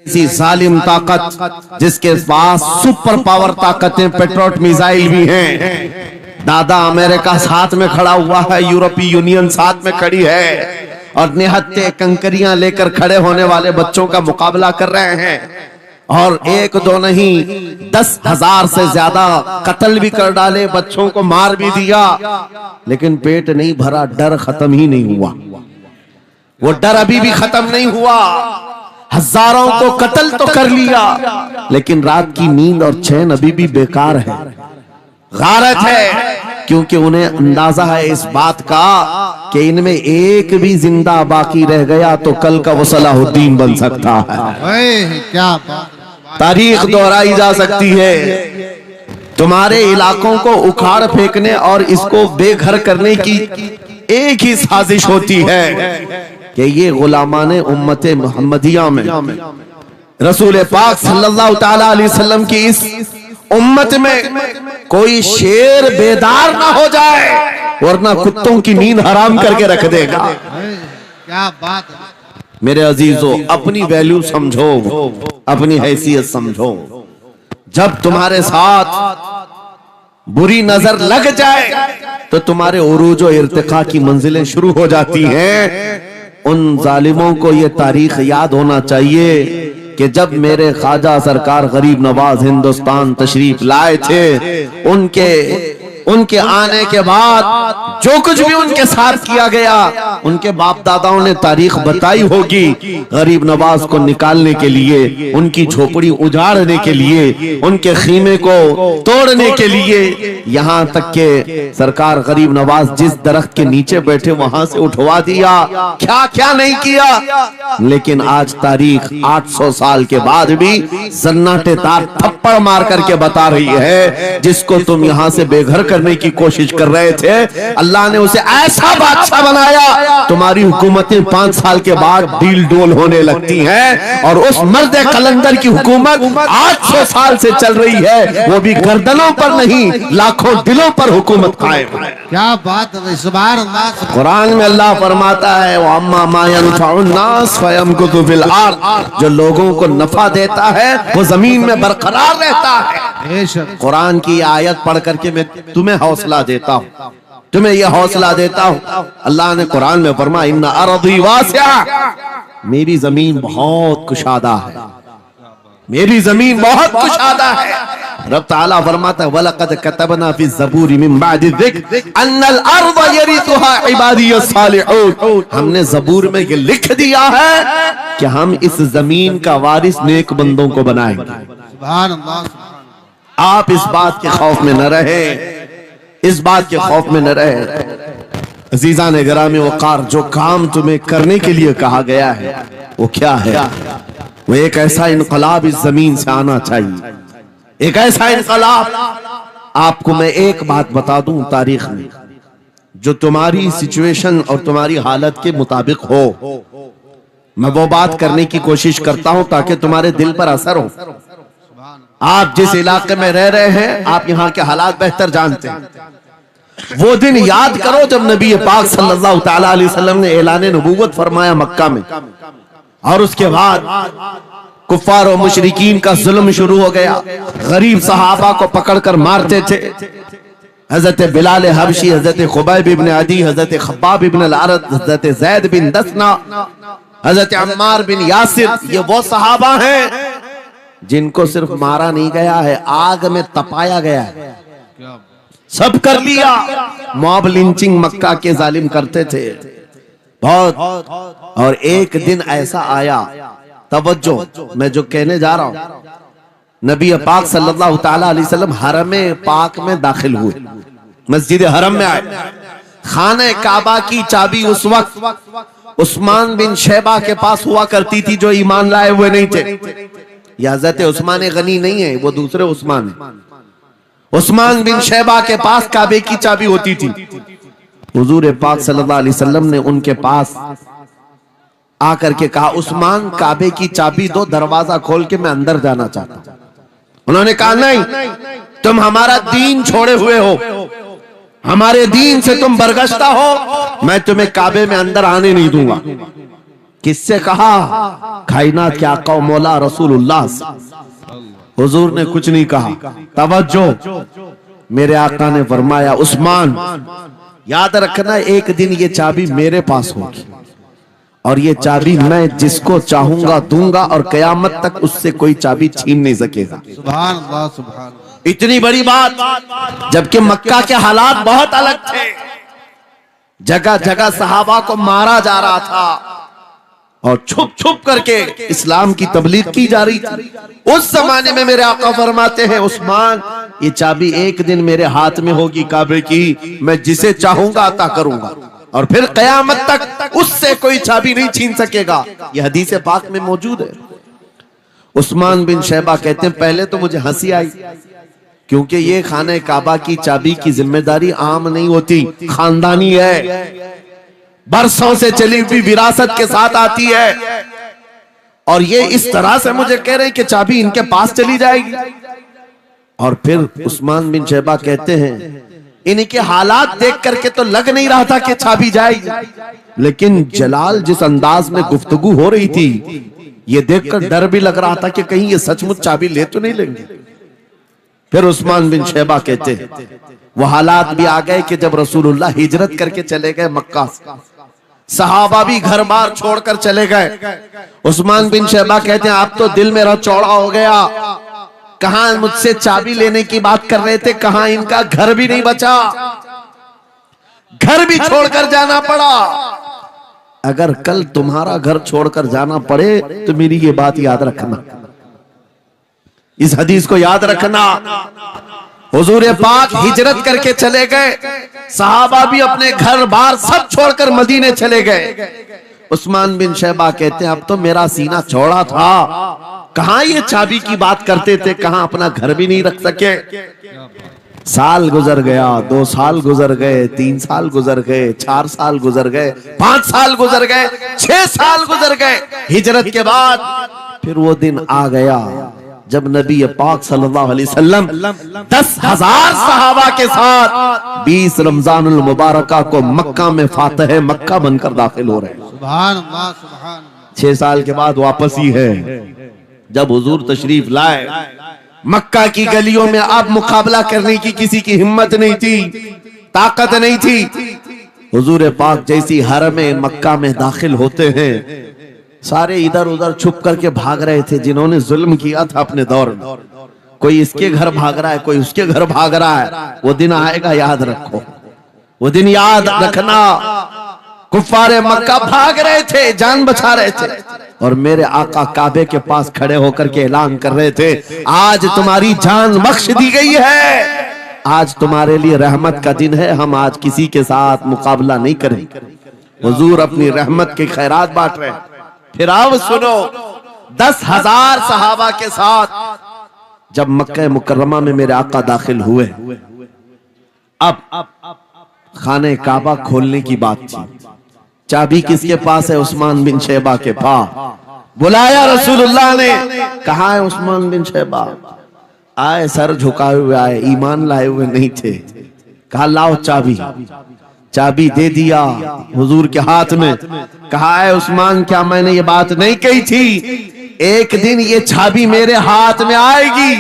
ऐसी जालिम ताकत जिसके पास सुपर पावर ताकतें, पेट्रोट मिसाइल भी हैं। दादा अमेरिका साथ में खड़ा हुआ है, यूरोपीय यूनियन साथ में खड़ी है और निहत्ते कंकरियां लेकर खड़े होने वाले बच्चों का मुकाबला कर रहे हैं। और एक दो नहीं 10,000 से ज्यादा कत्ल भी कर डाले, बच्चों को मार भी दिया, लेकिन पेट नहीं भरा, डर खत्म ही नहीं हुआ। वो डर अभी भी खत्म नहीं हुआ। हजारों को कत्ल तो कर लिया, लेकिन रात की नींद और चैन अभी भी बेकार है, गारत है, क्योंकि उन्हें अंदाजा है इस बात का कि इनमें एक भी जिंदा बाकी रह गया तो कल का वो सलाहुद्दीन बन सकता है। क्या बात, तारीख दोहराई जा सकती है। तुम्हारे इलाकों को उखाड़ फेंकने और इसको बेघर करने की एक ही साजिश होती है कि ये गुलामाने उम्मते मुहम्मदिया में रसूल पाक सल्लल्लाहु ताला अलैहि वसल्लम की इस उम्मत में कोई शेर बेदार ना हो जाए, वरना कुत्तों की नींद हराम करके रख देगा। क्या बात। मेरे अजीजों, अपनी वैल्यू समझो, अपनी हैसियत समझो। जब तुम्हारे साथ बुरी नजर लग जाए तो तुम्हारे उरूज और इर्तिका की मंजिलें शुरू हो जाती हैं। उन जालिमों को ये तारीख याद होना चाहिए कि जब मेरे ख्वाजा सरकार गरीब नवाज हिंदुस्तान तशरीफ लाए थे, उनके आने के बाद जो कुछ भी उनके साथ किया गया, उनके बाप दादाओं ने तारीख बताई होगी। गरीब नवाज को निकालने के लिए, उनकी झोपड़ी उजाड़ने के लिए, उनके खीमे को तोड़ने के लिए, यहाँ तक के सरकार गरीब नवाज जिस दरख्त के नीचे बैठे वहां से उठवा दिया, क्या क्या नहीं किया। लेकिन आज तारीख 800 साल के बाद भी सन्नाटेदार थप्पड़ मार करके बता रही है, जिसको तुम यहाँ से बेघर करने की कोशिश कर रहे थे, अल्लाह ने उसे ऐसा बादशाह बनाया। तुम्हारी हुकूमतें 5 साल के बाद डील डोल होने लगती हैं, और उस मर्द कलंदर की हुकूमत 800 साल से चल रही है, वो भी गर्दनों पर नहीं, लाखों दिलों पर हुकूमत कायम है। क्या बात है, सुभान अल्लाह। कुरान में अल्लाह फरमाता है, वो अम्मा मा यनफउन्नास फयमकुतु फिल अर्द, जो लोगों को नफा देता है वो जमीन में बरकरार रहता है। कुरान की आयत पढ़ करके मैं तुम्हें हौसला देता हूँ, तुम्हें यह हौसला देता हूँ। अल्लाह ने कुरान में फरमाया, इन्ना अर्दी वासिआ, मेरी जमीन बहुत कुशादा है, मेरी जमीन बहुत कुशादा है। रब ताला फरमाता है, वलक़द कतबना फी ज़बूर मिन बादि ज़िक्र अन्नल अर्द यरिथुहा इबादियस सालिहून, हमने ज़बूर में ये लिख दिया है कि हम इस जमीन का वारिस नेक बंदों को बनाएंगे। सुभान अल्लाह। आप इस बात के खौफ में न रहे, इस बात के खौफ में न रहे। अजीज़ान गिरामी वक़ार, जो काम तुम्हें करने के लिए कहा गया है वो क्या है? वो एक ऐसा इनकलाब इस जमीन से आना चाहिए, एक ऐसा इनकलाब। आपको मैं एक बात बता दूं, तारीख में जो तुम्हारी सिचुएशन और तुम्हारी हालत के मुताबिक हो, मैं वो बात करने की कोशिश करता हूं ताकि तुम्हारे दिल पर असर हो। आप जिस इलाके में रह रहे हैं, आप यहाँ के हालात बेहतर जानते हैं। वो दिन याद करो जब नबी पाक सल्लल्लाहु ताला अलैहि वसल्लम ने ऐलान नबूवत फरमाया मक्का में, और उसके बाद कुफ्फार और मुशरिकीन का जुल्म शुरू हो गया। गरीब सहाबा को पकड़कर मारते थे। हजरत बिलाल हबशी, हजरत खुबैब इब्न अदी, हजरत खब्बाब इब्न अल-अरद, हजरत ज़ैद बिन दसना, हजरत अम्मार बिन यासिर, ये वो सहाबा हैं जिनको सिर्फ मारा नहीं गया है, आग में तपाया गया है। सब कर लिया। मॉब लिंचिंग मक्का के जालिम करते थे बहुत। और एक दिन ऐसा आया, तवज्जो, मैं जो कहने जा रहा हूं, नबी पाक सल्लल्लाहु ताला अलैहि वसल्लम हरम पाक में दाखिल हुए, मस्जिद हरम में आए। खाने काबा की चाबी उस वक्त उस्मान बिन शैबा के पास हुआ करती थी, जो ईमान लाए हुए नहीं थे। यह हज़रत उस्मान गनी नहीं है, वो दूसरे उस्मान है। उस्मान बिन शैबा के पास काबे की चाबी होती थी। हुजूर पाक सल्लल्लाहु अलैहि वसल्लम ने उनके पास आकर के कहा, उस्मान काबे की चाबी दो, दरवाजा खोल के मैं अंदर जाना चाहता हूं। उन्होंने कहा, नहीं, तुम हमारा दीन छोड़े हुए हो, हमारे दीन से तुम बरगश्ता हो, मैं तुम्हें काबे में अंदर आने नहीं दूंगा। किससे कहा? कायनात के आका व मौला रसूलुल्लाह से। हुजूर ने कुछ नहीं कहा। तवज्जो, मेरे आका ने फरमाया उस्मान याद रखना, एक दिन ये चाबी मेरे पास होगी और ये चाबी मैं जिसको चाहूंगा दूंगा और कयामत तक उससे कोई चाबी छीन नहीं सकेगा। सुभान अल्लाह, सुभान अल्लाह। इतनी बड़ी बात, जबकि मक्का के हालात बहुत अलग थे। जगह जगह सहाबा को मारा जा रहा था और छुप छुप करके इस्लाम की तबलीग की जा रही थी। उस जमाने में मेरे आका फरमाते हैं उस्मान, ये चाबी एक दिन मेरे हाथ में होगी काबे की, मैं जिसे चाहूंगा अता करूंगा और फिर कयामत तक उससे कोई चाबी नहीं छीन सकेगा। यह हदीस पाक में मौजूद है। उस्मान बिन शैबा कहते हैं पहले तो मुझे हंसी आई, क्योंकि ये खाने काबा की चाबी की जिम्मेदारी आम नहीं होती, खानदानी है, बरसों से चली हुई विरासत के साथ आती है। और ये इस तरह से मुझे कह रहे हैं कि चाबी इनके पास चली जाएगी। और फिर उस्मान बिन शैबा कहते हैं इनके हालात देख करके तो लग नहीं रहा था कि चाबी जाएगी, लेकिन जलाल जिस अंदाज में गुफ्तगू हो रही थी ये देखकर डर भी लग रहा था कि कहीं ये सचमुच चाबी ले तो नहीं लेंगे। फिर उस्मान बिन शैबा कहते हैं वो हालात भी आ गए कि जब रसूलुल्लाह हिजरत करके चले गए मक्का से, सहाबा भी घर बार छोड़कर चले गए। उस्मान बिन शैबा कहते हैं अब तो दिल मेरा चौड़ा हो गया, कहां मुझसे चाबी लेने की बात कर रहे थे, कहां इनका घर भी नहीं बचा, घर भी छोड़कर जाना पड़ा। अगर कल तुम्हारा घर छोड़कर जाना पड़े तो मेरी ये बात याद रखना, इस हदीस को याद रखना। हुजूर पाक हिजरत करके चले गए, सहाबा भी अपने घर बार सब छोड़कर मदीने चले गए। उस्मान बिन शैबा कहते हैं अब तो मेरा सीना चौड़ा था, कहां ये चाबी की बात करते थे, कहां अपना घर भी नहीं रख सके। साल गुजर गया, 2 साल गुजर गए, 3 साल गुजर गए, 4 साल गुजर गए, 5 साल गुजर गए, 6 साल गुजर गए। हिजरत के बाद फिर वो दिन आ गया जब नबी पाक सल्लल्लाहु अलैहि वसल्लम 10,000 सहाबा के साथ 20 रमजानुल मुबारका को मक्का में फातह मक्का बनकर दाखिल हो रहे हैं। सुभान अल्लाह, सुभान अल्लाह। 6 साल के बाद वापसी है। जब हुजूर तशरीफ लाए, मक्का की गलियों में अब मुकाबला करने की किसी की हिम्मत नहीं थी, ताकत नहीं थी। हुजूर पाक जैसी हरम मक्का में दाखिल होते हैं, सारे इधर उधर छुप करके भाग रहे थे जिन्होंने जुल्म किया था अपने दौर में। कोई इसके घर भाग रहा है, कोई उसके घर भाग रहा है। वो दिन आएगा, याद रखो, वो दिन याद रखना। कुफ्फारे मक्का भाग रहे थे, जान बचा रहे थे, और मेरे आका काबे के पास खड़े होकर के ऐलान कर रहे थे आज तुम्हारी जान बख्श दी गई है, आज तुम्हारे लिए रहमत का दिन है, हम आज किसी के साथ मुकाबला नहीं करेंगे। हुजूर अपनी रहमत के खैरात बांट रहे हैं। फिर अब सुनो, 10,000 सहाबा के साथ जब मक्का मुकर्रमा में मेरे आका दाखिल हुए, अब खाने काबा खोलने की बात थी। चाबी किसके पास है? उस्मान बिन शैबा के पास। बुलाया रसूलुल्लाह ने, कहा है उस्मान बिन शैबा? आए, सर झुकाए हुए आए, ईमान लाए हुए नहीं थे। कहा लाओ चाबी। चाबी दे दिया हुजूर के हाथ में। कहा है उस्मान क्या मैंने ये बात नहीं कही थी, एक दिन ये चाबी मेरे हाथ में आएगी।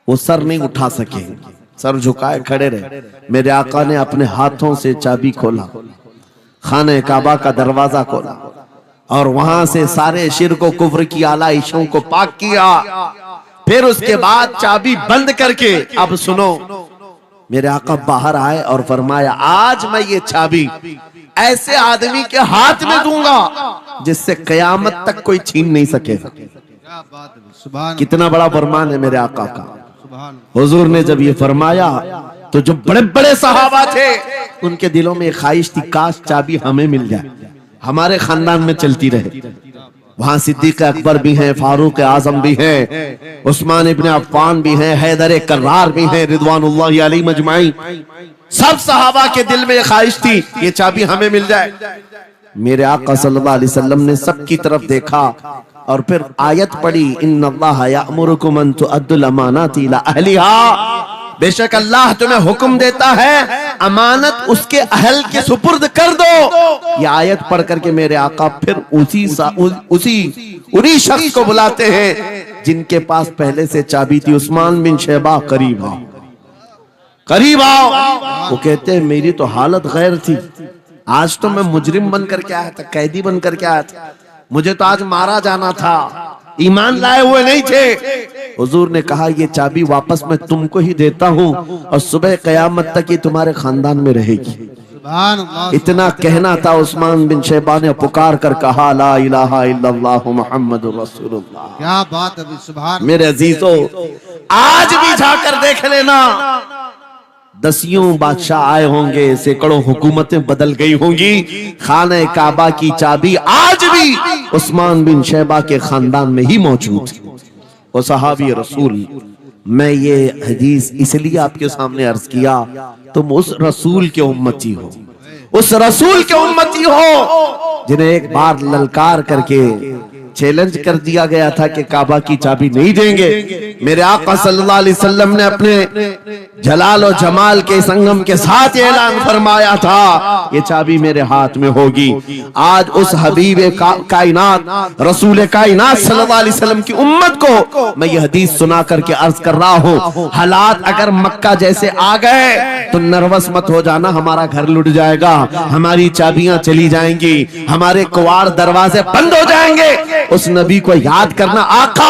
वो सर नहीं उठा सके, सर झुकाए खड़े रहे। मेरे आका ने अपने हाथों से चाबी खोला, खाने काबा का दरवाजा खोला और वहां से सारे शिर्क व कुफ्र की आलाइशों को पाक किया। फिर उसके बाद चाबी बंद करके अब सुनो, मेरे आका बाहर आए और फरमाया आज मैं ये चाबी ऐसे आदमी के हाथ में दूंगा जिससे कयामत तक कोई छीन नहीं सकेगा। क्या बात है, सुभान कितना बड़ा फरमान है मेरे आका का। सुभान। हुजूर ने जब ये फरमाया तो जो बड़े बड़े सहाबा थे उनके दिलों में ख्वाहिश थी काश चाबी हमें मिल जाए, हमारे खानदान में चलती रहे। वहां सिद्दीक अकबर भी हैं, फारूक आजम भी हैं, उस्मान इब्ने अफ्फान भी हैं, हैदर कर्रार भी हैं, रिदवानुल्लाहि अलैहि मजमाइन। सब सहाबा के दिल में ख्वाहिश थी ये चाबी हमें मिल जाए। मेरे आका सल्लल्लाहु अलैहि वसल्लम ने सबकी तरफ देखा और फिर आयत पढ़ी, इन्नल्लाह यअमुरुकुम अन तुअद्दुल अमानाति इला अहलिहा बेशक अल्लाह तुम्हें हुक्म देता है अमानत उसके अहल के सुपुर्द कर दो। ये आयत पढ़ करके मेरे आका फिर उन्हीं शख्स को बुलाते हैं जिनके पास पहले से चाबी थी। उस्मान बिन शैबा, करीब आओ, करीब आओ। वो कहते हैं मेरी तो हालत गैर थी, आज तो मैं मुजरिम बन करके आया था, कैदी बन करके आया था, मुझे तो आज मारा जाना था, ईमान लाए हुए नहीं थे। हुजूर ने कहा ये चाबी वापस मैं तुमको ही देता हूँ और सुबह कयामत तक ये तुम्हारे खानदान में रहेगी। सुभान अल्लाह। इतना कहना था, उस्मान बिन शैबा ने पुकार कर कहा ला इलाहा इल्लल्लाह मुहम्मदुर रसूलुल्लाह। क्या बात है, सुभान। मेरे अजीजों, आज भी जाकर देख लेना, दसियों बादशाह आए होंगे, सैकड़ों हुकूमतें बदल गई होंगी, खाने काबा की चाबी आज भी उस्मान बिन शैबा के खानदान में ही मौजूद है। वो सहाबी रसूल। मैं ये हदीस इसलिए आपके सामने अर्ज किया, तुम उस रसूल के उम्मती हो, उस रसूल के उम्मती हो जिन्हें एक बार ललकार करके चैलेंज कर दिया गया था कि काबा की चाबी नहीं देंगे। मेरे आका सल्लल्लाहु अलैहि वसल्लम ने अपने जलाल और जमाल के संगम के साथ ऐलान फरमाया था ये चाबी मेरे हाथ में होगी। आज उस हबीब कायनात रसूल कायनात सल्लल्लाहु अलैहि वसल्लम की उम्मत को मैं ये हदीस सुना करके अर्ज कर रहा हूँ, हालात अगर मक्का जैसे आ गए तो नर्वस मत हो जाना, हमारा घर लुट जाएगा, हमारी चाबियां चली जाएंगी, हमारे कुवाड़ दरवाजे बंद हो जाएंगे। उस नबी को याद करना, आका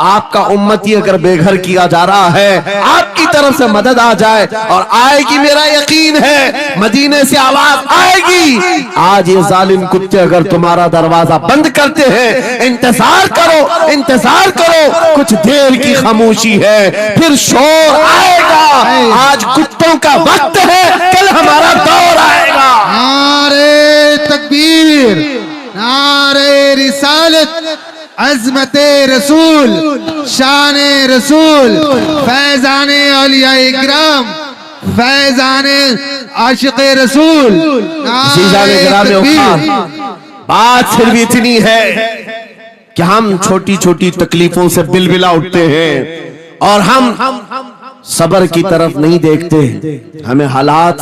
आपका उम्मती अगर बेघर किया जा रहा है, आपकी तरफ से मदद आ जाए और आएगी, मेरा यकीन है मदीने से आवाज आएगी। आज ये जालिम कुत्ते अगर तुम्हारा दरवाजा बंद करते हैं, इंतजार करो, इंतजार करो, कुछ देर की खामोशी है, फिर शोर आएगा। आज कुत्तों का वक्त है, कल हमारा दौर आएगा। नारे तकबीर, नारे रिसालत, अज़मते रसूल, शाने रसूल, फैजाने औलिया इकराम, फैजाने आशिक़े रसूल। बात सिर्फ इतनी है कि हम छोटी छोटी तकलीफों से बिलबिला उठते हैं और हम सबर की तरफ नहीं देखते। हमें हालात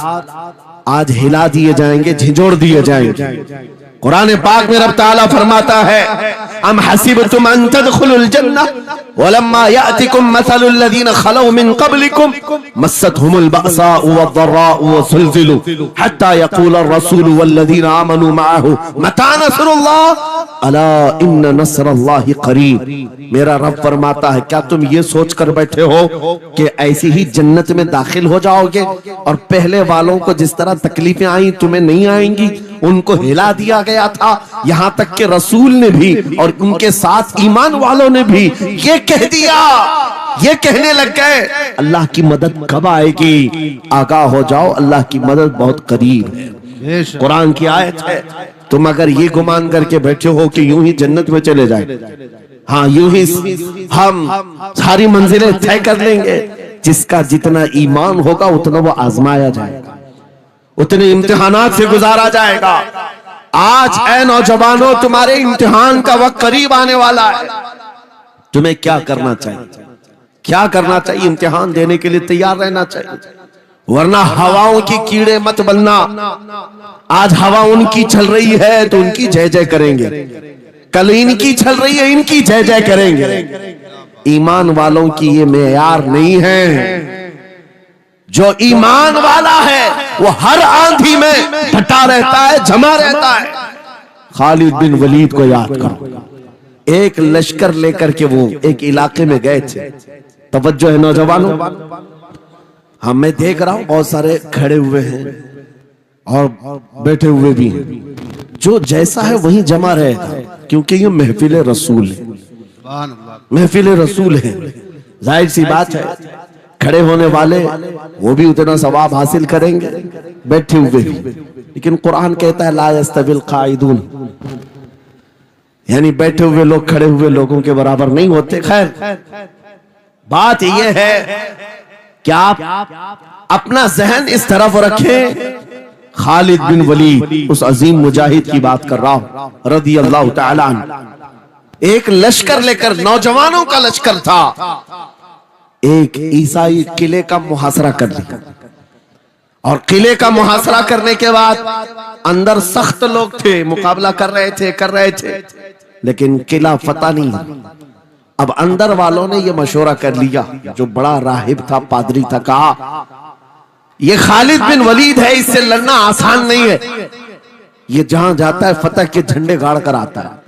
आज हिला दिए जाएंगे, झिझोड़ दिए जाएंगे। कुरान पाक में रब ताला फरमाता है अम हसिबतुम अन तदखुलुल जन्नह वलम्मा यातिकुम मसलुल लज़ीना खलौ मिन क़ब्लिकुम मस्सतहुमुल बअसाउ वद्दर्राउ वज़ुलज़िलू हत्ता यक़ूलर रसूलु वल्लज़ीना आमनू मअहु मता नस्रुल्लाह अला इन्न नस्रल्लाहि क़रीब। मेरा रब फरमाता है क्या तुम ये सोच कर बैठे हो कि ऐसी ही जन्नत में दाखिल हो जाओगे और पहले वालों को जिस तरह तकलीफें आई तुम्हें नहीं आएंगी? उनको हिला दिया गया था, यहाँ तक कि रसूल ने भी और उनके साथ ईमान वालों ने भी ये कह दिया, ये कहने लग गए अल्लाह की मदद कब आएगी? आगाह हो जाओ, अल्लाह की मदद बहुत करीब है। कुरान की आयत है। तुम अगर ये गुमान करके बैठे हो कि यूं ही जन्नत में चले जाए, हाँ यूं ही हम सारी मंजिलें तय कर लेंगे, जिसका जितना ईमान होगा उतना वो आजमाया जाएगा, उतने इम्तिहानात से गुजारा जाएगा। आज ऐ नौजवानों, तुम्हारे इम्तिहान का वक्त करीब आने वाला है। तुम्हें क्या करना चाहिए? क्या करना चाहिए? इम्तिहान देने के लिए तैयार रहना चाहिए, वरना हवाओं की कीड़े मत बनना। आज हवा उनकी चल रही है तो उनकी जय जय करेंगे, कल इनकी चल रही है इनकी जय जय करेंगे। ईमान वालों की ये मेयार नहीं है। जो ईमान वाला है वो हर आंधी में डटा रहता है, जमा रहता है। खालिद बिन वलीद को याद करो, एक लश्कर लेकर के वो एक इलाके में गए थे। तवज्जो है नौजवानों, हाँ मैं देख रहा हूं बहुत सारे खड़े हुए हैं और बैठे हुए भी हैं। जो जैसा है वही जमा रहेगा, क्योंकि ये महफिल रसूल है, महफिल रसूल है। जाहिर सी बात है खड़े होने वाले वो भी उतना सवाब हासिल करेंगे, बैठे हुए भी। लेकिन कुरान कहता है ला यस्तविल काइदून, यानी बैठे हुए लोग खड़े हुए लोगों के बराबर नहीं होते। खैर बात यह है कि आप अपना जहन इस तरफ रखें। खालिद बिन वलीद, उस अजीम मुजाहिद की बात कर रहा हूं रज़ी अल्लाह तआला अन्हु। एक लश्कर लेकर, नौजवानों का लश्कर था, एक ईसाई किले का मुहासरा कर लिया, और किले का मुहासरा करने के बाद अंदर सख्त लोग थे, मुकाबला कर रहे थे, लेकिन किला फतह नहीं। अब अंदर वालों ने यह मशवरा कर लिया, जो बड़ा राहिब था, पादरी था, कहा ये खालिद बिन वलीद है, इससे लड़ना आसान नहीं है, ये जहां जाता है फतह के झंडे गाड़ कर आता है।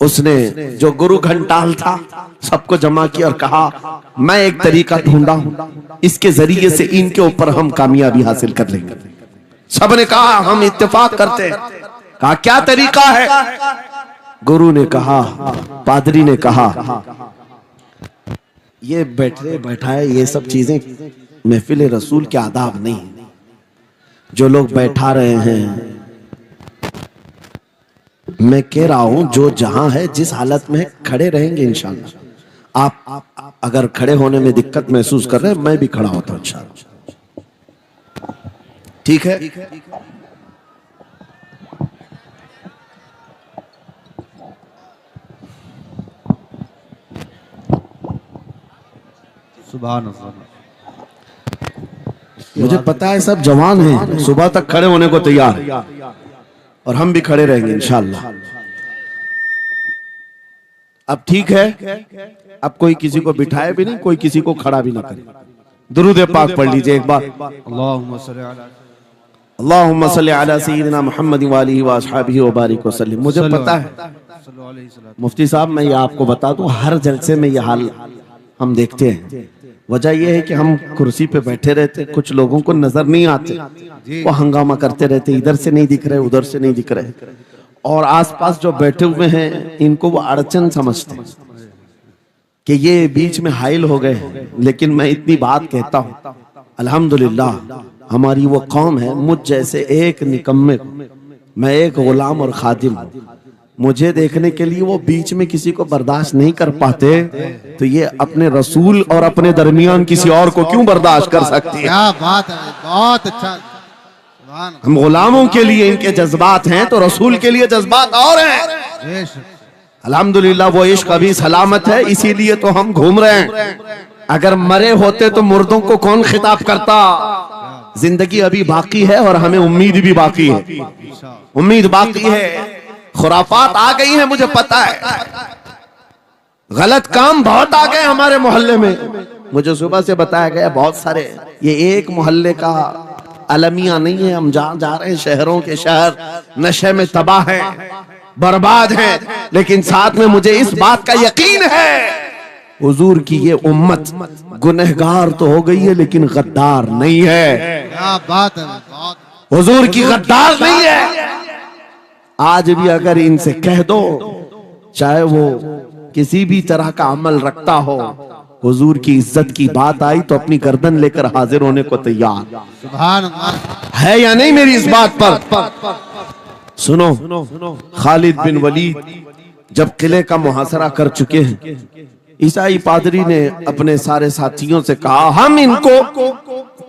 उसने जो गुरु घंटाल था सबको जमा किया और कहा मैं एक तरीका ढूंढा हूं, इसके जरिए से इनके ऊपर हम कामयाबी हासिल कर लेंगे। सबने कहा हम इत्तेफाक करते हैं। कहा क्या तरीका है? गुरु ने कहा, पादरी ने कहा, ये बैठाए ये सब चीजें महफिल रसूल के आदाब नहीं। जो लोग बैठा रहे हैं, मैं कह रहा हूं जो जहां है जिस हालत में है, खड़े रहेंगे इंशाअल्लाह। आप अगर खड़े होने में दिक्कत महसूस कर रहे हैं, मैं भी खड़ा होता हूं इंशाअल्लाह। ठीक है? सुभान अल्लाह। मुझे पता है सब जवान हैं, सुबह तक खड़े होने को तैयार हैं, और हम भी खड़े रहेंगे इंशाअल्लाह। अब ठीक है, अब कोई किसी को बिठाए भी नहीं, कोई किसी को खड़ा भी ना करे। दुरूद पाक पढ़ लीजिए एक बार। अल्लाहुम्मा सल्ली अला सय्यिदिना मुहम्मद व आलिहि व अस्हाबिहि व बारिक वसल्लम। मुझे पता है मुफ्ती साहब, मैं ये आपको बता दूं, हर जलसे में ये हाल हम देखते हैं। वजह यह है कि हम कुर्सी पे बैठे रहते, कुछ लोगों को नजर नहीं आते, वो हंगामा करते रहते, इधर से नहीं दिख रहे, उधर से नहीं दिख रहे, और आसपास जो बैठे हुए हैं इनको वो अड़चन समझते हैं कि ये बीच में हाइल हो गए। लेकिन मैं इतनी बात कहता हूं, अल्हम्दुलिल्लाह हमारी वो कौम है, मुझ जैसे एक निकम्मे को, मैं एक गुलाम और खादिम हूं, मुझे देखने के लिए वो बीच में किसी को बर्दाश्त नहीं कर पाते, तो ये अपने रसूल और अपने दरमियान किसी और को क्यों बर्दाश्त कर सकती है? क्या बात है, बहुत अच्छा। हम गुलामों के लिए इनके जज्बात हैं, तो रसूल के लिए जज्बात और हैं। अल्हम्दुलिल्लाह वो इश्क अभी सलामत है, इसीलिए तो हम घूम रहे हैं। अगर मरे होते तो मुर्दों को कौन खिताब करता? जिंदगी अभी बाकी है और हमें उम्मीद भी बाकी है, उम्मीद बाकी है। खुराफात आ गई है, मुझे पता है, गलत काम बहुत आ गए हमारे मोहल्ले में। मुझे सुबह से बताया गया बहुत सारे, ये एक मोहल्ले का अलमिया नहीं है, हम जहां जा रहे हैं शहरों के शहर नशे में तबाह हैं, बर्बाद हैं, लेकिन साथ में मुझे इस बात का यकीन है हुजूर की ये उम्मत गुनहगार तो हो गई है लेकिन गद्दार नहीं है। क्या बात है, हुजूर की गद्दार नहीं है। आज भी अगर इनसे कह दो, चाहे वो किसी भी तरह का अमल रखता हो, हुजूर की इज्जत की बात आई तो अपनी गर्दन लेकर हाजिर होने को तैयार। सुभान अल्लाह। है या नहीं मेरी इस बात पर? सुनो, खालिद बिन वलीद जब किले का मुहासरा कर चुके हैं, ईसाई पादरी ने अपने सारे साथियों से कहा हम इनको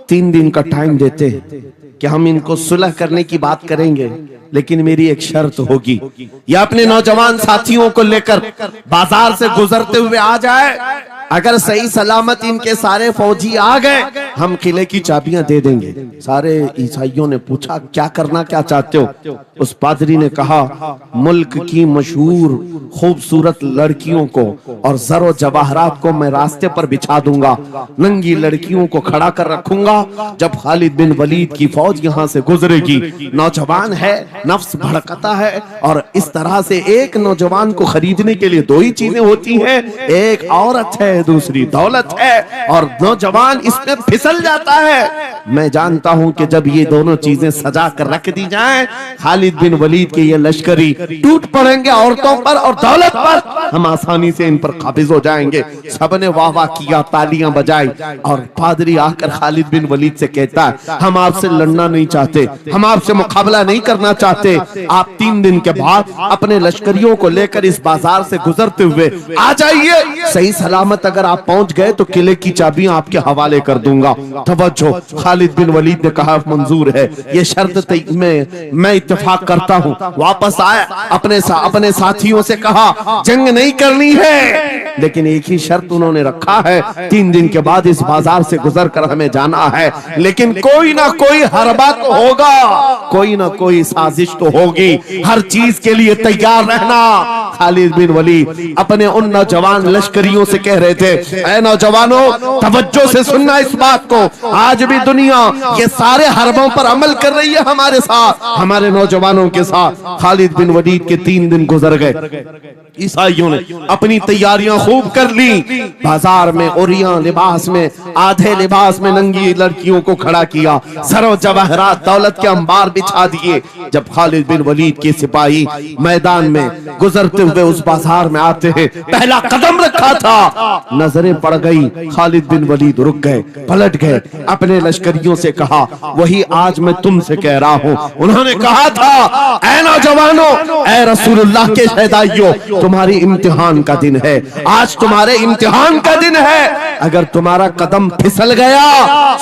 3 दिन का टाइम देते हैं कि हम इनको सुलह करने की बात करेंगे, लेकिन मेरी एक शर्त होगी, या अपने नौजवान साथियों को लेकर बाजार से गुजरते हुए आ जाए, अगर सही सलामत इनके सारे फौजी आ गए हम किले की चाबियां दे देंगे। सारे ईसाइयों ने पूछा क्या करना, क्या चाहते हो? उस पादरी ने कहा मुल्क की मशहूर खूबसूरत लड़कियों को और जरो जवाहरात को मैं रास्ते पर बिछा दूंगा, नंगी लड़कियों को खड़ा कर रखूंगा, जब खालिद बिन वलीद की फौज यहाँ से गुजरेगी, नौजवान है, नफ्स भड़कता है, और इस तरह से एक नौजवान को खरीदने के लिए 2 ही चीजें होती हैं, एक औरत है, दूसरी दौलत है, और नौजवान इसमें फिसल जाता है। मैं जानता हूं कि जब ये दोनों चीजें सजा कर रख दी जाएं, खालिद बिन वलीद के ये लश्करी टूट पड़ेंगे औरतों पर और दौलत पर, हम आसानी से इन पर काबिज हो जाएंगे। सबने वाह वाह किया, तालियां बजाई, और पादरी आकर खालिद बिन वलीद से कहता है हम आपसे लड़ना नहीं चाहते, हम आपसे मुकाबला नहीं करना चाहते, आप 3 दिन के बाद अपने लश्करियों को लेकर इस बाजार से गुजरते हुए आ जाइए, सही सलामत अगर आप पहुंच गए तो किले की चाबियां आपके हवाले कर दूंगा। तवज्जो, खालिद बिन वलीद ने कहा मंजूर है, ये शर्त मैं इत्तेफाक करता हूं। वापस आया, अपने साथियों से कहा जंग नहीं करनी है, लेकिन एक ही शर्त उन्होंने रखा है, 3 दिन के बाद इस बाजार से गुजर कर हमें जाना है, लेकिन कोई ना कोई हरबा तो होगा, कोई ना कोई साजिश तो होगी, हर चीज के लिए तैयार रहना। खालिद बिन वलीद अपने उन नौजवान लश्करियों से कह रहे थे, ऐ नौजवानों, तवज्जो से सुनना इस बात को, आज भी दुनिया ये सारे हरबों पर अमल कर रही है हमारे साथ, हमारे नौजवानों के साथ। खालिद बिन वलीद के 3 दिन गुजर गए, ईसाइयों ने अपनी तैयारियां खूब कर ली, बाजार में ओरियां लिबास में, आधे लिबास में नंगी लड़कियों को खड़ा किया, सरो जवाहरात दौलत के अंबार बिछा दिए। जब खालिद बिन वलीद के सिपाही मैदान में गुजरते हुए उस बाजार में आते हैं, पहला कदम रखा था, नजरें पड़ गई, खालिद बिन वलीद रुक गए, पलट गए, अपने लश्करियों से कहा, वही आज मैं तुमसे कह रहा हूँ। उन्होंने कहा था, ऐ नौजवानों, ऐ रसूलुल्लाह के शहदाइयों, तुम्हारी इम्तिहान का दिन है, आज तुम्हारे इम्तिहान का दिन है। अगर तुम्हारा कदम फिसल गया,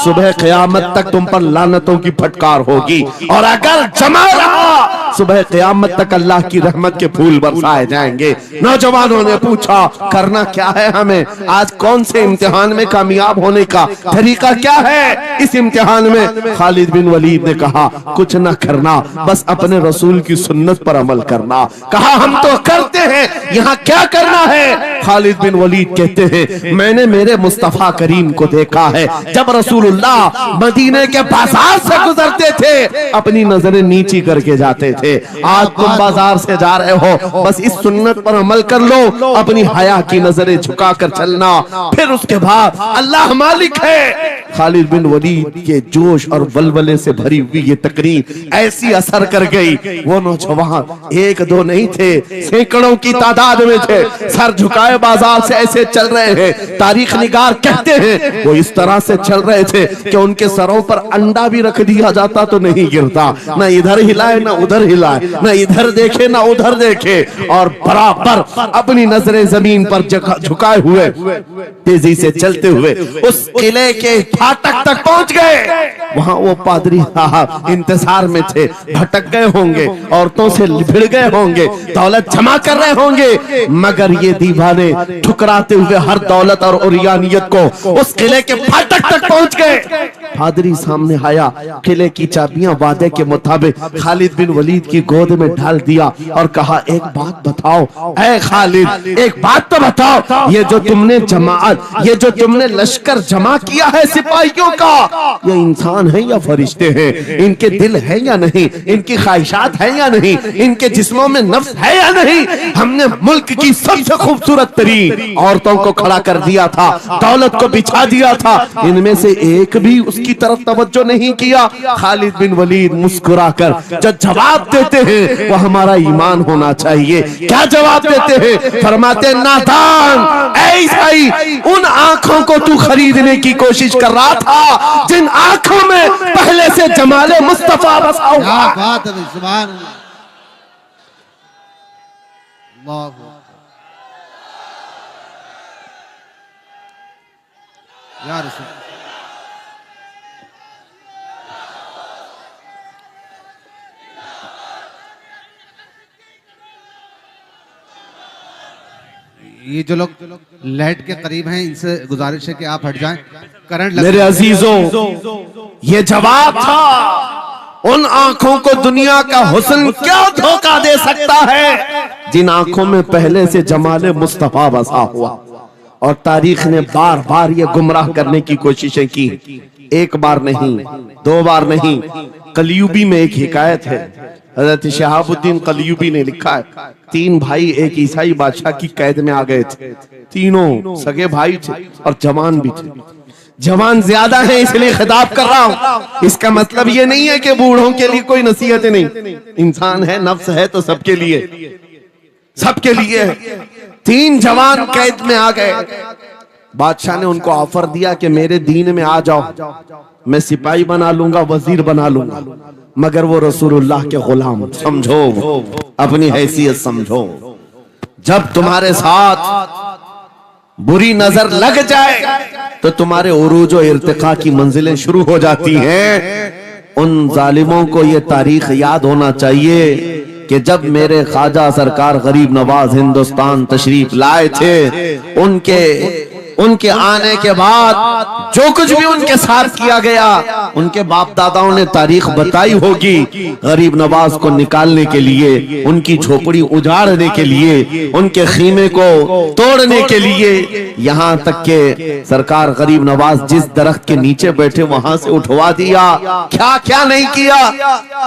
सुबह क़यामत तक तुम पर लानतों की फटकार होगी, और अगर जमा रहा, सुबह क़यामत तक अल्लाह की रहमत के फूल बरसाए जाएंगे। नौजवानों ने पूछा, करना क्या है हमें, आज कौन से इम्तिहान में कामयाब होने का तरीका क्या है इस इम्तिहान में? खालिद बिन वलीद ने कहा, कुछ न करना, बस अपने रसूल की सुन्नत पर अमल करना। कहा, हम तो करते हैं, यहाँ क्या करना है? खालिद बिन वलीद कहते हैं, मैंने मेरे मुस्तफा करीम को देखा है, जब रसूलुल्लाह मदीने के बाजार से गुजरते थे, अपनी नजरें नीची करके जाते थे। आज तुम बाजार से जा रहे हो, बस इस सुन्नत पर अमल कर लो, अपनी हया की नजरें झुकाकर चलना, फिर उसके बाद अल्लाह मालिक है। खालिद बिन वलीद के जोश और वलवले से भरी हुई ये तकरीर ऐसी असर कर गई, वो नौजवान 1-2 नहीं थे, सैकड़ों की तादाद में थे, सर झुकाए बाजार से ऐसे चल रहे हैं। तारीख निगार कहते हैं वो इस तरह से चल रहे थे कि उनके सरों पर अंडा भी रख दिया जाता तो नहीं गिरता, न इधर हिलाए न उधर हिलाए, न इधर देखे न उधर देखे, और बराबर अपनी नजरें जमीन पर झुकाए हुए तेजी से चलते हुए उस किले के फाटक तक पहुंच गए। वहां वो पादरी साहब इंतजार में थे, भटक गए होंगे, औरतों से भिड़ गए होंगे, दौलत जमा कर रहे होंगे, मगर ये दीवाने ठुकराते हुए हर दौलत और उरियानियत को उस किले के फाटक तक पहुंच गए। पादरी सामने आया, किले की चाबियां वादे के मुताबिक खालिद बिन वलीद की गोद में डाल दिया और कहा, एक बात बताओ ऐ खालिद, एक बात तो बताओ, ये जो तुमने जमात, ये जो तुमने लश्कर जमा किया है सिपाहियों का, ये इंसान है या फरिश्ते हैं? इनके दिल है या नहीं? इनकी ख्वाहिशात है या नहीं? इनके जिस्मों में नफ्स है या नहीं? हमने मुल्क की सबसे खूबसूरत तरीन औरतों को खड़ा कर दिया था, दौलत को बिछा दिया था, इनमें से एक भी उसकी तरफ तवज्जो नहीं किया। खालिद बिन वलीद मुस्कुराकर जो जवाब देते हैं वो हमारा ईमान होना चाहिए। क्या जवाब देते हैं? फरमाते, नादान, ऐसा ही उन आंखों को तू खरीदने की कोशिश कर रहा था जिन आंखों में पहले से जमाले मुस्तफा बसा हुआ। क्या बात है, सुभान अल्लाह। या रसूल, ये जो लोग लाइट के करीब हैं, इनसे गुजारिश है कि आप हट जाएं, करंट लग। मेरे अजीजों, ये जवाब था, उन आंखों को दुनिया का हुस्न क्या धोखा दे सकता है जिन आंखों में पहले से जमाले मुस्तफा बसा हुआ। और तारीख ने बार बार ये गुमराह करने की कोशिशें की, एक बार नहीं, 2 बार नहीं। कलयुबी में एक हिकायत है, हजरत शहाबुद्दीन कलयुबी ने लिखा है, 3 भाई एक ईसाई बादशाह की कैद में आ गए थे, तीनों सगे भाई थे और जवान भी थे। जवान ज्यादा है इसलिए खिताब कर रहा हूं, इसका मतलब ये नहीं है कि बूढ़ों के लिए कोई नसीहत नहीं, इंसान है, नफ्स है तो सबके लिए, सबके लिए। 3 जवान कैद में आ गए, बादशाह ने उनको ऑफर दिया कि मेरे दीन में आ जाओ, मैं सिपाही बना लूंगा, वजीर बना लूंगा, मगर वो रसूलुल्लाह के गुलाम। समझो, अपनी हैसियत समझो। जब तुम्हारे साथ बुरी नजर लग जाए तो तुम्हारे उरूज और इर्तिका की मंजिलें शुरू हो जाती हैं। उन जालिमों को ये तारीख याद होना चाहिए कि जब मेरे ख्वाजा सरकार गरीब नवाज हिंदुस्तान तशरीफ लाए थे, उनके आने के बाद जो कुछ भी उनके साथ किया गया, उनके बाप दादाओं ने तारीख बताई होगी। गरीब नवाज को निकालने के लिए, उनकी झोपड़ी उजाड़ने के लिए, उनके खीमे को तोड़ने के लिए, यहाँ तक के सरकार गरीब नवाज जिस दरख्त के नीचे बैठे वहां से उठवा दिया, क्या क्या नहीं किया।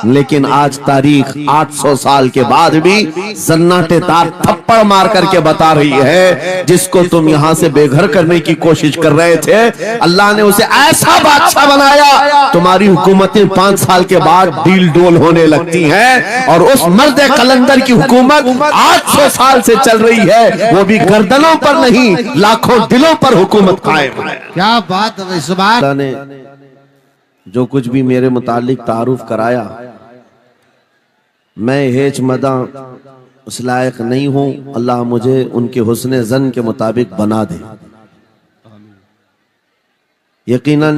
लेकिन आज तारीख 800 साल के बाद भी सन्नाटेदार थप्पड़ मार करके बता रही है, जिसको तुम यहाँ से बेघर करने की कोशिश कर रहे थे, अल्लाह ने उसे ऐसा बादशाह बनाया, तुम्हारी हुकूमतें 5 साल के बाद डील डोल होने लगती हैं, और उस मर्द कलंदर की हुकूमत 800 साल से चल रही है, वो भी गर्दनों पर नहीं, लाखों दिलों पर हुकूमत कायम है। क्या बात है। सुभान ने जो कुछ भी मेरे मुतालिक तारुफ कराया, मैं हेच मदा उस लायक नहीं हूं, अल्लाह मुझे उनके हुस्ने जन के मुताबिक बना दे। यकीनन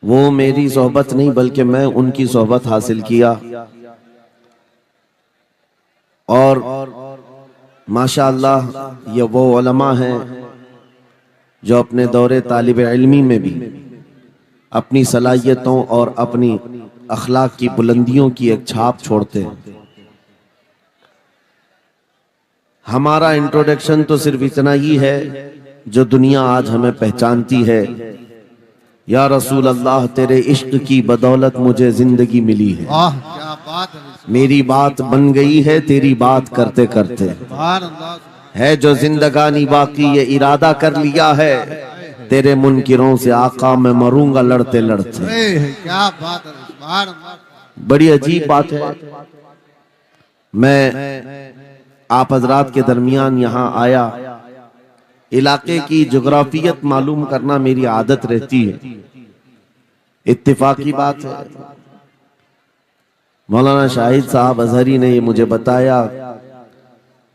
वो मेरी सोहबत नहीं बल्कि मैं उनकी सोहबत हासिल किया, और माशाअल्लाह ये वो उलमा हैं जो अपने दौरे तालिब इल्मी में भी अपनी सलाहियतों और अपनी अखलाक की बुलंदियों की एक छाप छोड़ते हैं। हमारा इंट्रोडक्शन तो सिर्फ इतना ही है जो दुनिया आज हमें पहचानती है। या रसूल अल्लाह, तेरे इश्क की बदौलत मुझे जिंदगी मिली है। क्या बात है। मेरी बात बन गई है तेरी बात करते करते। है जो जिंदगानी बाकी ये इरादा कर लिया है, तेरे मुनकिरों से आका मैं मरूंगा लड़ते लड़ते। क्या बात है। बड़ी अजीब बात है। मैं आप हजरात के दरमियान यहाँ आया, इलाके की जोग्राफियत मालूम करना मेरी आदत रहती है। इत्तेफाकी बात है, मौलाना शाहिद साहब अजहरी ने ये मुझे बताया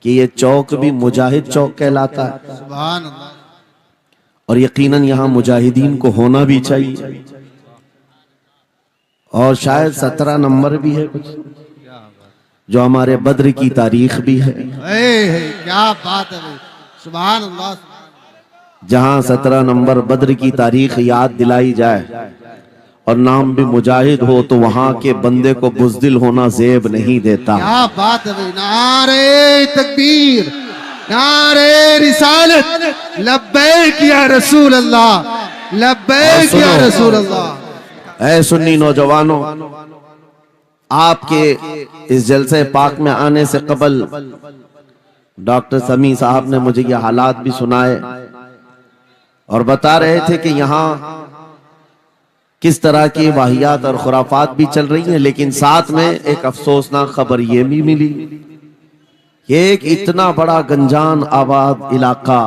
कि ये चौक भी मुजाहिद चौक कहलाता है, सुभान अल्लाह। और यकीनन यहाँ मुजाहिदीन को होना भी चाहिए, और शायद 17 नंबर भी है कुछ, जो हमारे बद्र की तारीख भी है। क्या बात है। सुभान अल्लाह। जहां 17 नंबर बद्र की तारीख याद दिलाई जाए और नाम भी मुजाहिद हो, तो वहां के बंदे को बुज़दिल होना ज़ेब नहीं देता। क्या बात है। नारे तकबीर, नारे रिसालत, लब्बैक या रसूल अल्लाह, लब्बैक या रसूल अल्लाह। ऐ सुन्नी नौजवानों, आपके इस जलसे पाक में आने से कबल डॉक्टर समी साहब ने मुझे ये हालात भी सुनाए और बता रहे थे कि यहाँ किस तरह की वाहियात और खुराफात भी चल रही हैं। लेकिन साथ में एक अफसोसनाक खबर ये भी मिली कि एक इतना बड़ा गंजान आबाद इलाका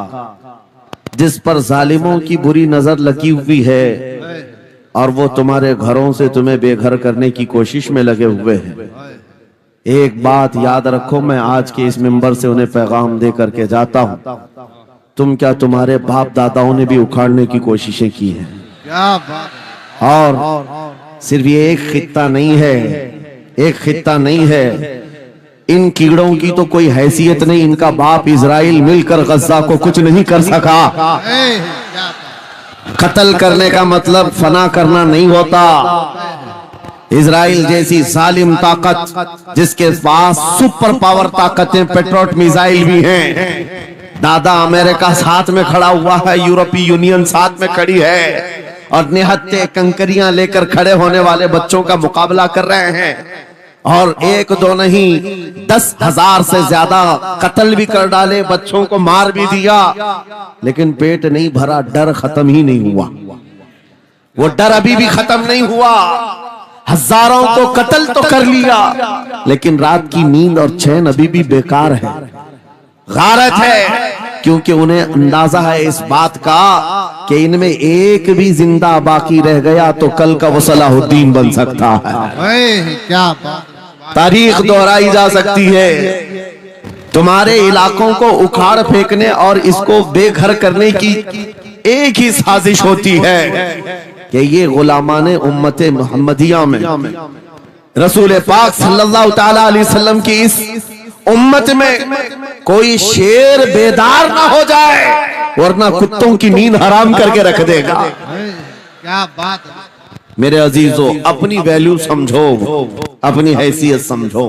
जिस पर जालिमों की बुरी नजर लगी हुई है, और वो तुम्हारे घरों से तुम्हें बेघर करने की कोशिश में लगे हुए हैं। एक बात याद रखो, मैं आज के इस मिंबर से उन्हें पैगाम दे करके जाता हूं, तुम क्या तुम्हारे बाप दादाओं ने भी उखाड़ने की कोशिशें की हैं। क्या बात। और सिर्फ ये एक खित्ता नहीं है, एक खित्ता नहीं है, इन कीड़ों की तो कोई हैसियत नहीं। इनका बाप इजराइल मिलकर गज्जा को कुछ नहीं कर सका। कत्ल करने का मतलब फना करना नहीं होता। इजराइल जैसी जालिम ताकत जिसके पास सुपर पावर ताकतें, पेट्रोट मिसाइल भी हैं, दादा अमेरिका साथ में खड़ा हुआ है, यूरोपीय यूनियन साथ में खड़ी है, और निहत्ते कंकरियां लेकर खड़े होने वाले बच्चों का मुकाबला कर रहे हैं। और एक दो नहीं, 10,000 से ज्यादा कत्ल भी कर डाले, बच्चों को मार भी दिया, लेकिन पेट नहीं भरा, डर खत्म ही नहीं हुआ। वो डर अभी भी खत्म नहीं हुआ। हजारों को कत्ल तो कर लिया, लेकिन रात की नींद और चैन अभी भी बेकार है, गारत है, क्योंकि उन्हें अंदाजा है इस बात का कि इनमें एक भी जिंदा बाकी रह गया तो कल का वो सलाहुद्दीन बन सकता है। क्या बात। तारीख दोहराई जा सकती है। तुम्हारे इलाकों को उखाड़ फेंकने और इसको बेघर करने की एक ही साजिश होती है कि ये गुलामाने उम्मते मुहम्मदिया में रसूल पाक सल्लल्लाहु ताला अलैहि वसल्लम की इस उम्मत में कोई शेर बेदार ना हो जाए, वरना कुत्तों की नींद हराम करके रख देगा। क्या बात है। मेरे अजीजों, अपनी वैल्यू समझो, अपनी हैसियत समझो।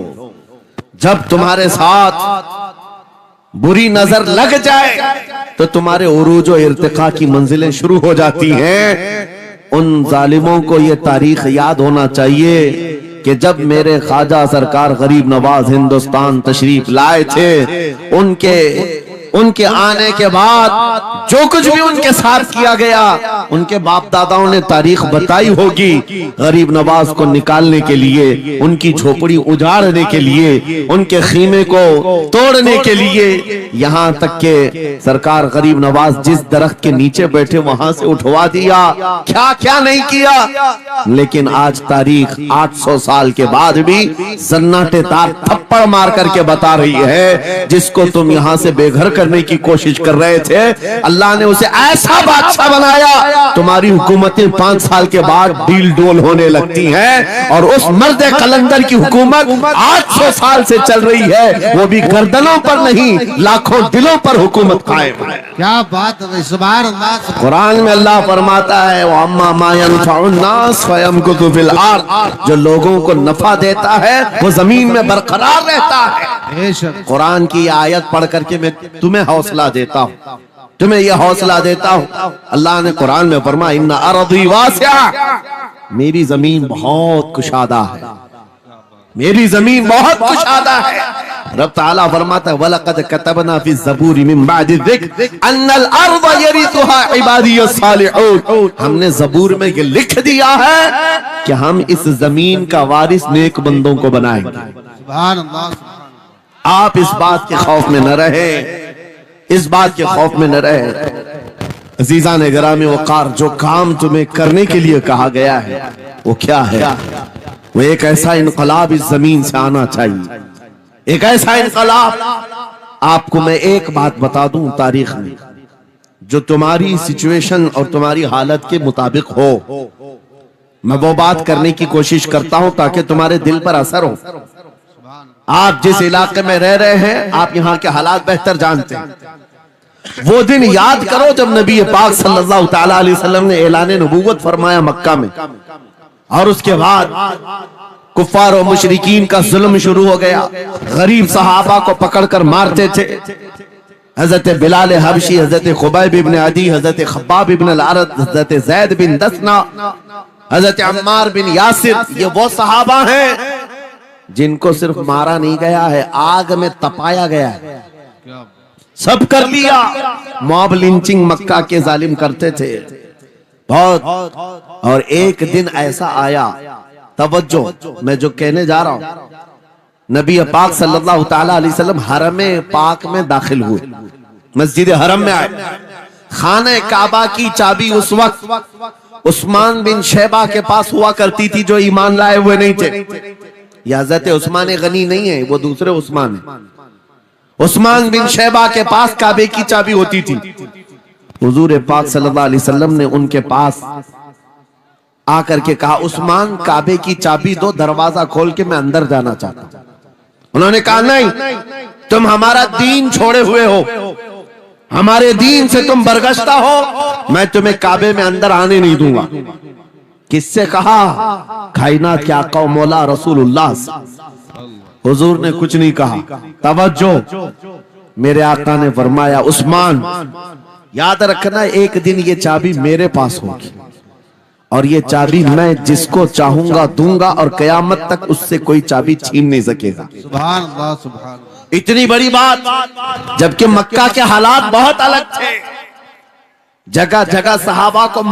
जब तुम्हारे साथ बुरी नजर लग जाए तो तुम्हारे उरूज और इर्तिका की मंजिलें शुरू हो जाती हैं। उन जालिमों को ये तारीख याद होना चाहिए कि जब मेरे ख्वाजा सरकार गरीब नवाज हिंदुस्तान तशरीफ लाए थे, उनके आने के बाद जो कुछ भी उनके साथ किया गया, उनके बाप दादाओं ने तारीख बताई होगी। गरीब नवाज को निकालने के लिए, उनकी झोपड़ी उजाड़ने के लिए, उनके खीमे को तोड़ने के लिए, यहाँ तक के सरकार गरीब नवाज जिस दरख्त के नीचे बैठे वहां से उठवा दिया, क्या क्या नहीं किया। लेकिन आज तारीख 800 साल के बाद भी सन्नाटेदार थप्पड़ मार करके बता रही है, जिसको तुम यहाँ से बेघर करने की कोशिश कर रहे थे, अल्लाह ने उसे ऐसा बादशाह बनाया, तुम्हारी हुकूमतें 5 साल के बाद डील डोल होने लगती हैं। और उस मर्द कलंदर की हुकूमत 800 साल से चल रही है, वो भी गर्दनों पर नहीं, लाखों दिलों पर हुकूमत कायम है। क्या बात है। सुभान अल्लाह। कुरान में अल्लाह फरमाता है, वो अम्मा मा यनफउन्नास फयमकुतु फिल अर्द, जो लोगों को नफा देता है वो जमीन में बरकरार रहता है। कुरान की आयत पढ़ करके मैं तुम्हें हौसला देता हूँ, तुम्हें यह हौसला देता हूँ। अल्लाह ने कुरान में फरमाया, इन्ना अर्दी वासिया, मेरी जमीन बहुत कुशादा है, मेरी जमीन बहुत कुशादा है। रब ताला फरमाता है, वलक़द कतबना फी ज़बूरी मिन बादि ज़िक्र अन्नल अर्द यरिथुहा इबादियस सालिहून, हमने ज़बूर में ये लिख दिया है कि हम इस जमीन का वारिस नेक बंदों को बनाएंगे। सुभान अल्लाह। आप इस बात के खौफ में न रहे, इस बात के खौफ में न रहे। अजीज़ान गिरामी वक़ार, जो काम तुम्हें करने के लिए कहा गया है वो क्या है? वो एक ऐसा इनकलाब इस जमीन से आना चाहिए, एक ऐसा इनकलाब। आपको मैं एक बात बता दूं, तारीख में जो तुम्हारी सिचुएशन और तुम्हारी हालत के मुताबिक हो, मैं वो बात करने की कोशिश करता हूं ताकि तुम्हारे दिल पर असर हो। आप जिस इलाके में रह रहे हैं, आप यहाँ के हालात बेहतर जानते हैं। वो दिन याद करो जब नबी पाक सल्लल्लाहु ताला अलैहि वसल्लम ने ऐलान नबूवत फरमाया मक्का में, और उसके बाद कुफ्फार और मुशरिकीन का जुल्म शुरू हो गया। गरीब सहाबा को पकड़कर मारते थे। हजरत बिलाल हबशी, हजरत खुबैब इब्न अदी, हजरत खब्बाब इब्न अल-अरद, हजरत ज़ैद बिन दसना, हजरत अम्मार बिन यासिर, ये वो सहाबा हैं जिनको सिर्फ मारा नहीं गया है, आग में तपाया गया है। सब कर लिया। मॉब लिंचिंग मक्का के जालिम करते थे बहुत। और एक दिन ऐसा आया, तवज्जो, मैं जो कहने जा रहा हूं, नबी पाक सल्लल्लाहु ताला अलैहि वसल्लम हरम पाक में दाखिल हुए, मस्जिद हरम में आए। खाने काबा की चाबी उस वक्त उस्मान बिन शैबा के पास हुआ करती थी, जो ईमान लाए हुए नहीं थे। हज़रत उस्मान गनी नहीं है, वो दूसरे उस्मान है। उस्मान बिन शैबा के पास काबे की चाबी होती थी। हुजूर पाक सल्लल्लाहु अलैहि वसल्लम ने उनके पास आकर के कहा, उस्मान काबे की चाबी दो, दरवाजा खोल के मैं अंदर जाना चाहता हूं। उन्होंने कहा, नहीं, तुम हमारा दीन छोड़े हुए हो, हमारे दीन से तुम बरगश्ता हो, मैं तुम्हें काबे में अंदर आने नहीं दूंगा। किससे कहा? कायनात के आका मौला रसूलुल्लाह। हुजूर ने कुछ नहीं कहा। तवज्जो, मेरे आका ने फरमाया, उस्मान याद रखना, एक दिन ये चाबी मेरे पास होगी, और ये चाबी मैं जिसको चाहूंगा दूंगा, और कयामत तक उससे कोई चाबी छीन नहीं सकेगा। सुभान अल्लाह, सुभान। इतनी बड़ी बात, जबकि मक्का के हालात बहुत अलग थे। जगह जगह सहाबा को